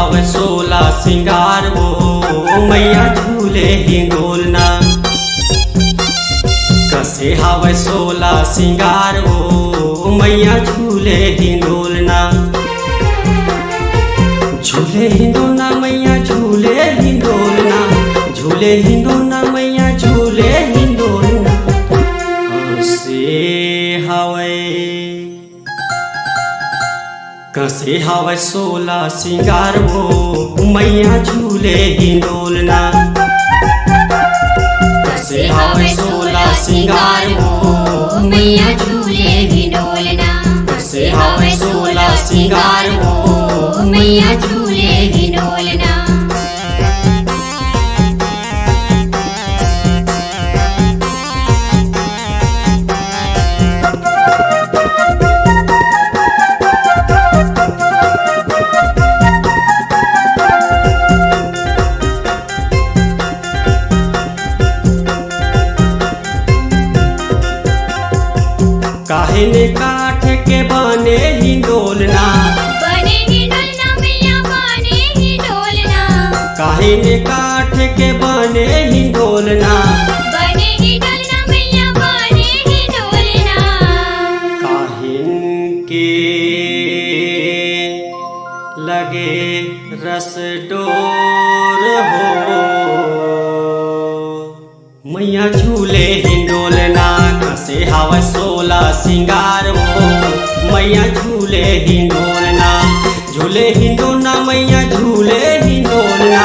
हवे सोला सिंगार वो मैया झूले हिंडोलना। कसे हवे सोला सिंगार वो मैया झूले हिंडोलना। झूले हिंडोलना मैया झूले हिंडोलना, झूले हिंडोलना मैया झूले हिंडोलना। कसे हवे सोला सिंगार वो मैया झूले हिंडोलना। कसे हवे सोला सिंगार वो मैया झूले हिंडोलना। कसे हवे सोला सिंगार वो मैया झूले हिंडोलना। काहे ने काठ के बने हिंडोलना, बने हिंडोलना मैया बने हिंडोलना। काहे ने काठ के बने हिंडोलना, बने हिंडोलना मैया बने हिंडोलना। काहिन के लगे रस डोर हो मैया झूले हिंडोलना। कसे हवे सोला सिंगार वो मैया झूले हिंडोलना। झूले हिंडोलना मैया झूले हिंडोलना,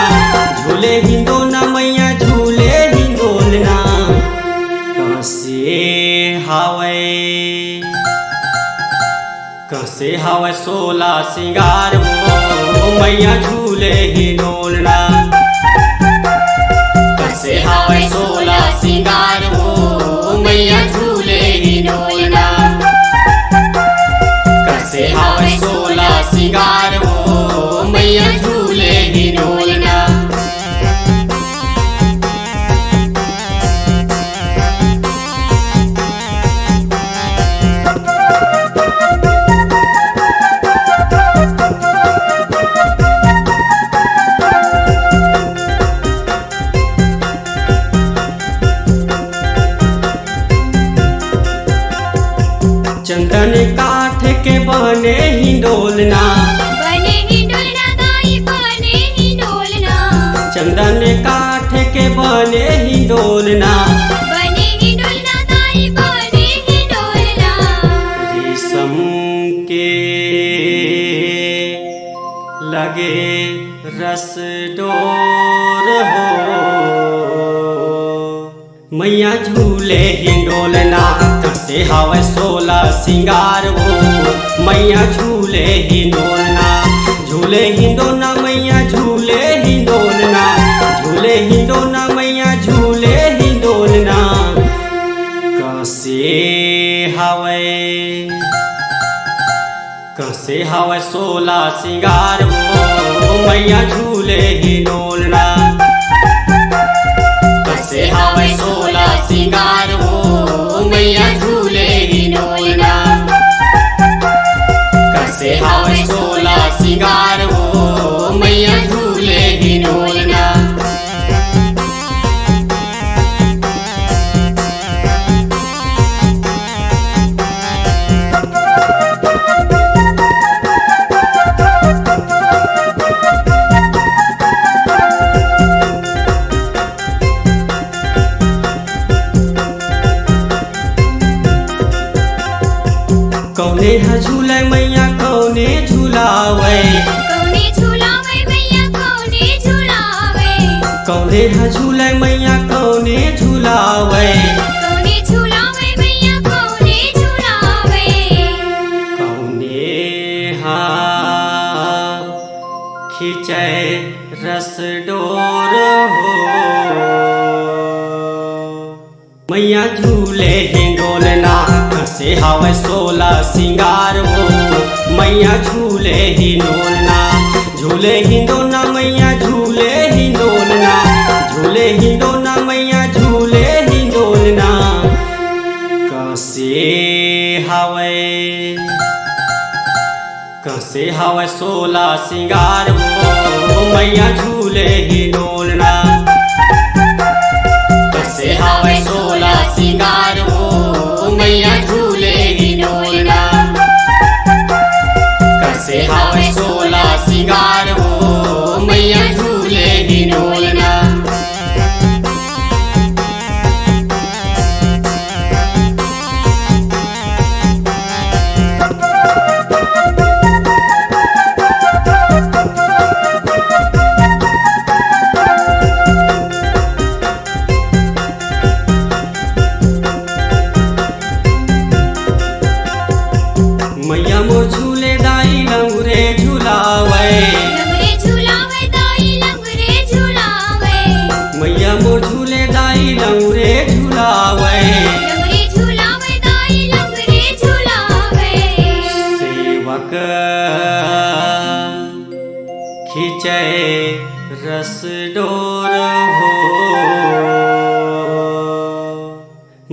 झूले हिंडोलना मैया झूले हिंडोलना। कसे हवे सोला सिंगार वो मैया झूले हिंडोलना। कसे हवे सोला सिंगार वो मैया झूले हिंडोलना। कसे हवे सोला सिंगार वो मैया झूले हिंडोलना। चंदन काठ के बने हिंडोलना, बने हिंडोलना दाई बने हिंडोलना। चंदन काठ के बने हिंडोलना। बने हिंडोलना दाई बने हिंडोलना। रेशम के लगे रस डोर हो मैया झूले हिंडोलना। कसे हवे सोला सिंगार वो मैया झूले हिंडोलना। झूले हिंडोलना मैया झूले हिंडोलना, झूले हिंडोलना मैया झूले हिंडोलना। कसे हवे सोला सिंगार वो मैया झूले हिंडोलना। कसे हवे सोला सिंगार वो मैया झूले हिंडोलना। कसे हवे सोला सिंगार वो मैया झूले हिंडोलना। कौने झूले मैया कौने झूलावे, कौने झूलावे मैया कौने झूलावे। कौने झूले मैया कौने झूलावे। कौने झूलावे मैया कौने झूलावे। कौने खींचे रस डोर हो मैया झूले हिंडोलना। कसे हवे सोला सिंगार वो मैया झूले हिंडोलना। झूले हिंडोलना मैया झूले हिंडोलना, झूले हिंडोलना मैया झूले हिंडोलना। कसे हवे सोला सिंगार वो मैया झूले ही डोलना। कसे हवे सोला सिंगार हो मैया झूले ही डोलना। कसे हवे सोला सिंगार हो मैया झूले ही डोलना। मैया मोर झूले दाई लंगरे झुलावे। लंगरे झुलावे दाई लंगरे झुलावे। मैया मोर झूले दाई लंगरे झुलावे। लंगरे झुलावे दाई लंगरे झुलावे। सेवक खींचे रस डोर हो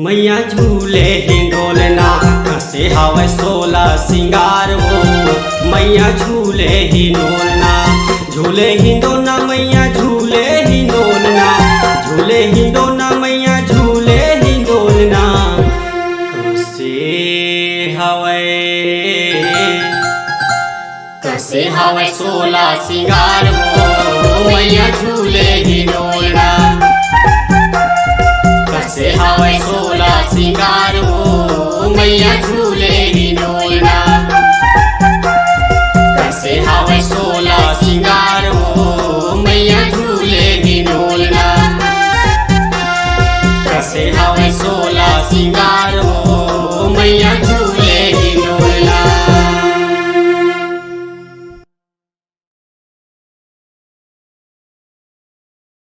मैया झूले हिंडोलना। कसे हवे सोला सिंगार हो मैया झूले हिंडोलना। झूले हिंडोना मैया झूले हिंडोलना। झूले हिंडोना मैया झूले हिंडोलना। कसे हवे सोला सिंगार हो मैया झूले हिंडोलना। कसे हवे सोला सिंगार हो मैया झूले ही डोलना।